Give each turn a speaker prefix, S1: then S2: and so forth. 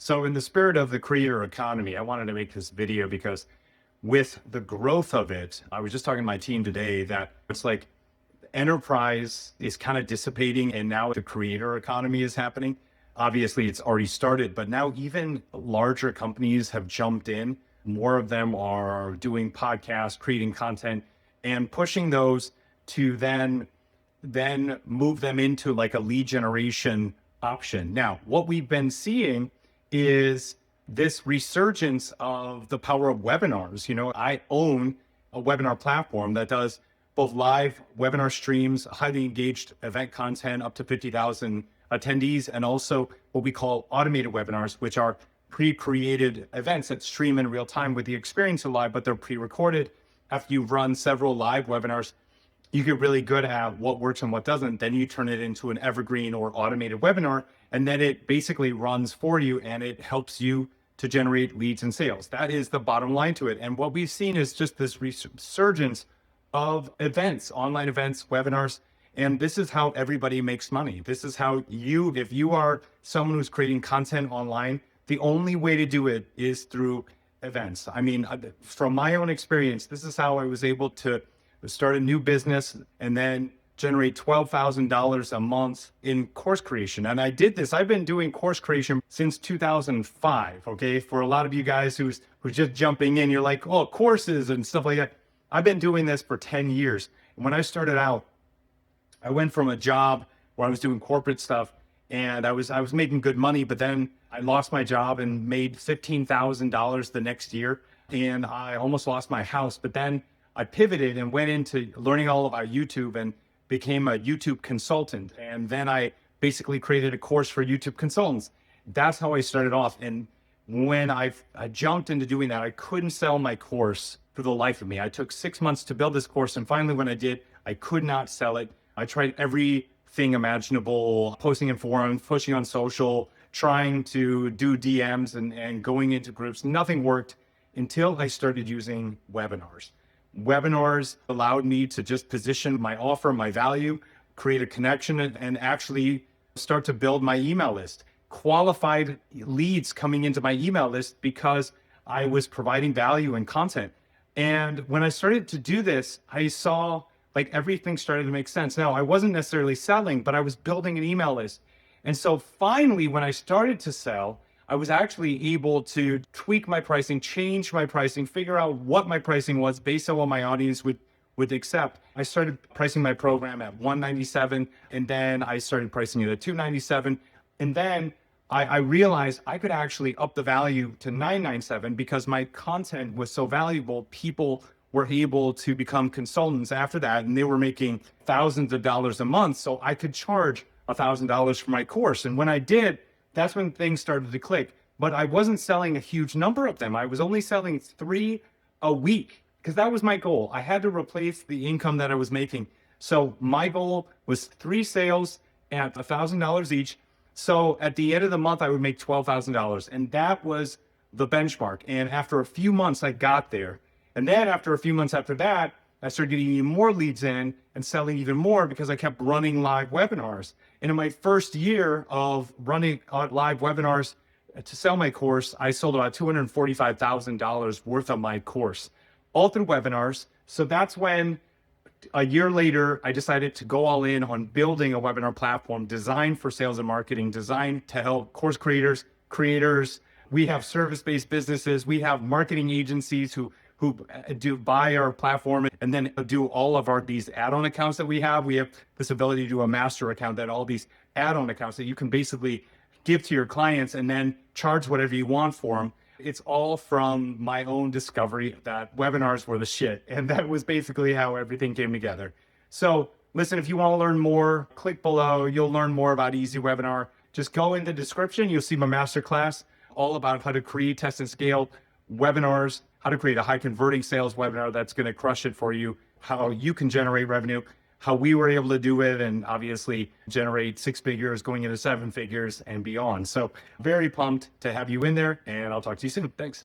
S1: So in the spirit of the creator economy, I wanted to make this video because with the growth of it, I was just talking to my team today that it's like enterprise is kind of dissipating and now the creator economy is happening. Obviously, it's already started, but now even larger companies have jumped in. More of them are doing podcasts, creating content, and pushing those to then move them into like a lead generation option. Now, what we've been seeing is this resurgence of the power of webinars. I own a webinar platform that does both live webinar streams, highly engaged event content, up to 50,000 attendees, and also what we call automated webinars, which are pre-created events that stream in real time with the experience of live, but they're pre-recorded. After you've run several live webinars, you get really good at what works and what doesn't. Then you turn it into an evergreen or automated webinar, and then it basically runs for you and it helps you to generate leads and sales. That is the bottom line to it. And what we've seen is just this resurgence of events, online events, webinars. And this is how everybody makes money. This is how if you are someone who's creating content online, the only way to do it is through events. I mean, from my own experience, this is how I was able to start a new business and then generate $12,000 a month in course creation. And I did this. I've been doing course creation since 2005. Okay. For a lot of you guys who's just jumping in, you're like, oh, courses and stuff like that. I've been doing this for 10 years. And when I started out, I went from a job where I was doing corporate stuff and I was making good money, but then I lost my job and made $15,000 the next year. And I almost lost my house, but then I pivoted and went into learning all about YouTube and became a YouTube consultant. And then I basically created a course for YouTube consultants. That's how I started off. And when I jumped into doing that, I couldn't sell my course for the life of me. I took 6 months to build this course. And finally, when I did, I could not sell it. I tried everything imaginable, posting in forums, pushing on social, trying to do DMs and going into groups. Nothing worked until I started using webinars. Webinars allowed me to just position my offer, my value, create a connection, and actually start to build my email list. Qualified leads coming into my email list because I was providing value and content. And when I started to do this, I saw like everything started to make sense. Now, I wasn't necessarily selling, but I was building an email list. And so finally, when I started to sell, I was actually able to tweak my pricing, change my pricing, figure out what my pricing was based on what my audience would accept. I started pricing my program at $197, and then I started pricing it at $297. And then I realized I could actually up the value to $997 because my content was so valuable. People were able to become consultants after that, and they were making thousands of dollars a month. So I could charge $1,000 for my course. And when I did, that's when things started to click. But I wasn't selling a huge number of them. I was only selling 3 a week because that was my goal. I had to replace the income that I was making. So my goal was 3 sales at $1,000 each. So at the end of the month, I would make $12,000. And that was the benchmark. And after a few months, I got there. And then after a few months after that, I started getting even more leads in and selling even more because I kept running live webinars. And in my first year of running live webinars to sell my course, I sold about $245,000 worth of my course, all through webinars. So that's when a year later, I decided to go all in on building a webinar platform designed for sales and marketing, designed to help course creators. We have service-based businesses. We have marketing agencies who do buy our platform and then do all of these add-on accounts that we have. We have this ability to do a master account, that all these add-on accounts that you can basically give to your clients and then charge whatever you want for them. It's all from my own discovery that webinars were the shit. And that was basically how everything came together. So listen, if you want to learn more, click below. You'll learn more about EasyWebinar. Just go in the description. You'll see my masterclass all about how to create, test, and scale webinars, how to create a high converting sales webinar that's going to crush it for you, how you can generate revenue, how we were able to do it, and obviously generate 6 figures going into 7 figures and beyond. So very pumped to have you in there, and I'll talk to you soon. Thanks.